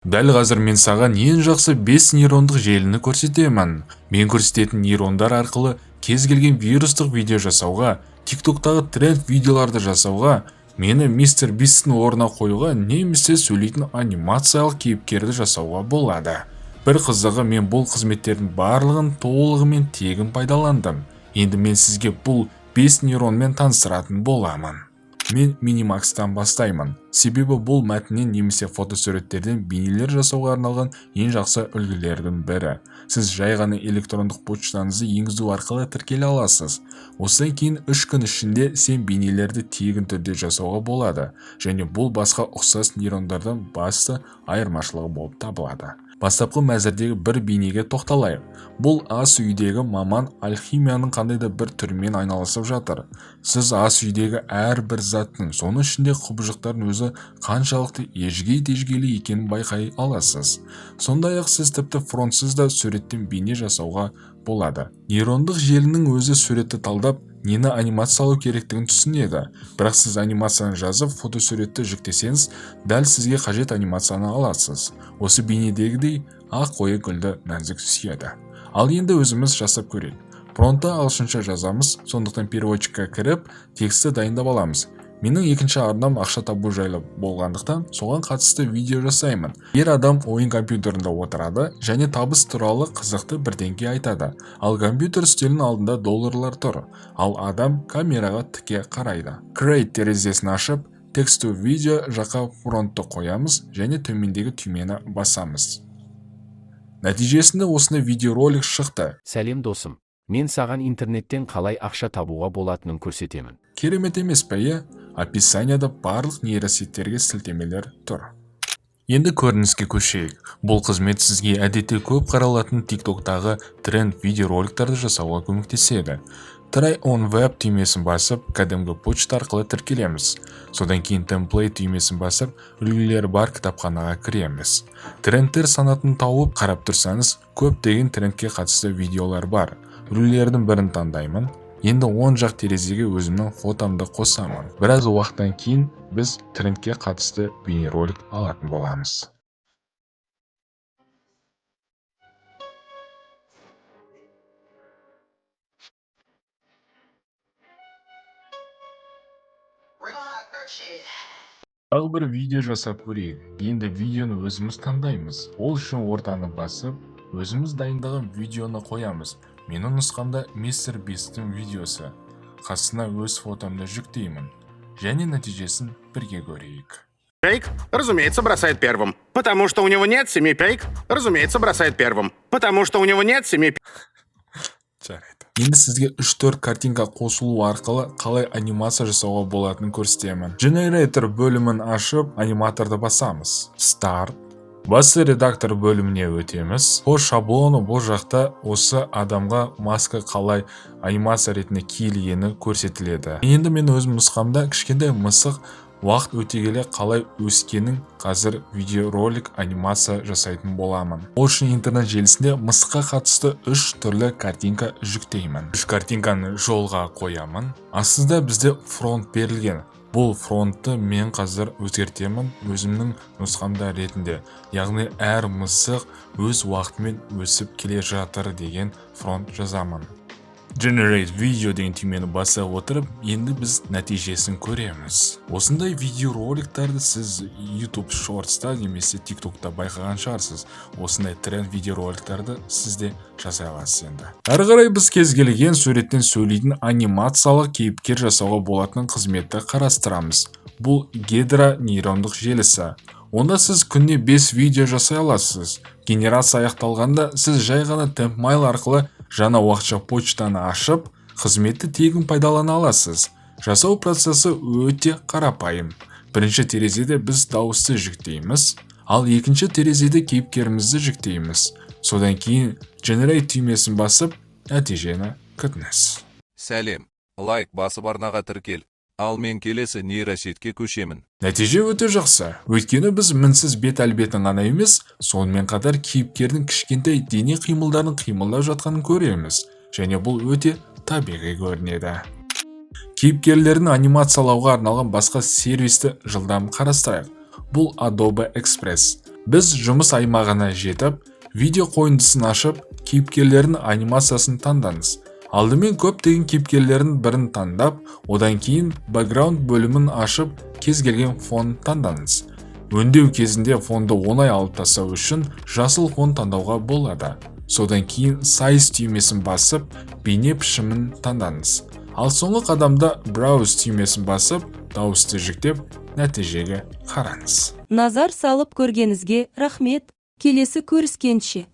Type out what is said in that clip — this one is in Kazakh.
Дәл қазір мен саған ең жақсы 5 нейрондық желіні көрсетемін. Мен көрсететін нейрондар арқылы кез келген вирустық видео жасауға, TikTok'тағы тренд видеоларды жасауға, мені мистер Бисттің орнына қоюға, немесе сөйлейтін анимациялық кейіпкерді жасауға болады. Бір қызығы, мен бұл қызметтердің барлығын толығымен тегін пайдаландым. Енді мен сізге бұл 5 нейронмен таныстыратын боламын. Мен Minimax'тан бастаймын. Себебі бұл мәтіннен немесе фотосуреттерден бейнелер жасауға арналған ең жақсы үлгілердің бірі. Сіз жай ғана электрондық почтаңызды енгізу арқылы тіркеле аласыз. Осыдан кейін 3 күн ішінде сен бейнелерді тегін түрде жасауға болады, және бұл басқа ұқсас нейрондардан басты айырмашылығы болып табылады. Бастапқы мәзірдегі бір бейнеге тоқталайық. Бұл ас үйдегі маман алхимияның қандай да бір түрімен айналысып жатыр. Сіз ас үйдегі әрбір заттың, соның ішінде құбыжықтардың өзі қаншалықты ежге-тежгелі екенін байқай аласыз. Сондай-ақ сіз тіпті фронтсыз да суреттен бейне жасауға болады. Нейрондық желінің өзі суретті талдап, нені анимациялау керектігін түсінеді. Бірақ сіз анимацияны жазып, фотосуретті жүктесеңіз, дәл сізге қажет анимацияны аласыз. Осы бейнедегідей ақ қойы гүлді нәзік сүйеді. Ал енді өзіміз жасап көрейік. Промптты ағылшынша жазамыз, сондықтан переводчикқа кіріп, тексті дайындап аламыз. Менің екінші арнам ақша табу жайлы болғандықтан соған қатысты видео жасаймын. Ер адам ойын компьютерінде отырады және табыс туралы қызықты бірдеңе айтады. Ал компьютер үстелінің алдында долларлар тұр. Ал адам камераға тіке қарайды. Create терезесін ашып, text to video жаққа фронтты қоямыз және төмендегі түймені басамыз. Нәтижесінде осындай видеоролик шықты. Сәлем досым, мен саған интернеттен қалай ақша табуға болатынын көрсетемін. Керемет емес пе? Описанияда барлық нейросеттерге сілтемелер тұр. Енді көрініске көшейік. Бұл қызмет сізге әдетте көп қаралатын TikTok'тағы тренд видеороликтарды жасауға көмектеседі. Try on web түймесін басып, кәдімгі почта арқылы тіркелеміз. Содан кейін template түймесін басып, үлгілері бар кітапханаға кіреміз. Трендтер санатын тауып қарап тұрсаңыз, көптеген трендке қатысты видеолар бар. Үлгілердің бірін таңдаймын. Енді 10 жақ терезеге өзімнің фотомды қосамын. Біраз уақыттан кейін біз трендке қатысты бейнеролик алатын боламыз. Ал бір видео жасап көрейік. Енді видеоны өзіміз таңдаймыз. Ол үшін ортаны басып, өзіміз дайындаған видеоны қоямыз. Менің нұсқамда мистер Бисттің видеосы. Қасына өз фотомды жүктеймін. Және нәтижесін бірге көрейік. Пейк, разумеется, бросает первым. Потому что у него нет 7 пейк, разумеется, бросает первым. Потому что у него нет 7 Жарайды. Енді сізге 3-4 картинка қосылу арқылы қалай анимация жасауға болатынын көрсетемін. Generator бөлімін ашып, аниматорды басамыз. Start. Басты редактор бөліміне өтеміз. Бұл шаблоны бұл жақта осы адамға маска қалай анимация ретінде киілгені көрсетіледі. Енді мен өзім нұсқамда кішкентай мысық уақыт өте келе қалай өскенін қазір видеоролик анимация жасайтын боламын. Ол үшін интернет желісінде мысыққа қатысты 3 түрлі картинка жүктеймін. 3 картинканы жолға қоямын. Астында бізде фронт берілген. Бұл фронтты мен қазір өзгертемін өзімнің нұсқамда ретінде. Яғни әр мысық өз уақытымен өсіп келе жатыр деген фронт жазамын. Generate video деген түймені баса отырып, енді біз нәтижесін көреміз. Осындай видеороликтарды сіз YouTube Shorts'та немесе TikTok'та байқаған шығарсыз. Осындай тренд видеороликтарды сізде жасай аласыз енді. Әрі қарай біз кез келген суреттен сөйлейтін анимациялық кейіпкер жасауға болатын қызметті қарастырамыз. Бұл Гидра нейрондық желісі. Онда сіз күнде 5 видео жасай аласыз. Генерация аяқталғанда сіз жай ғана TempMail арқылы жаңа уақытша почтаны ашып, қызметті тегін пайдалана аласыз. Жасау процесі өте қарапайым. Бірінші терезеде біз дауысты жүктейміз, ал екінші терезеде кейіпкерімізді жүктейміз. Содан кейін Generate түймесін басып, нәтижені күтіңіз. Сәлем, лайк басып арнаға тіркел. Ал мен келесі нейросетке көшемін. Нәтиже өте жақсы. Өйткені біз мінсіз бет әлбетін ғана емес, сонымен қатар кейіпкердің кішкентай дене қимылдарын қимылдап жатқанын көреміз. Және бұл өте табиғи көрінеді. Кейіпкерлерін анимациялауға арналған басқа сервисті жылдам қарастырайық. Бұл Adobe Express. Біз жұмыс аймағына жетіп, видео қойындысын ашып, кейіпкерлердің анимациясын таңдаңыз. Алдымен көптеген кейіпкерлердің бірін таңдап, одан кейін бэкграунд бөлімін ашып, кез келген фон таңдаңыз. Өңдеу кезінде фонды оңай алып тастау үшін жасыл фон таңдауға болады. Содан кейін Size түймесін басып, бейне пішімін таңдаңыз. Ал соңғы қадамда Browse түймесін басып, дауысты жүктеп, нәтижеге қараңыз. Назар салып көргенізге рахмет. Келесі көріскенше.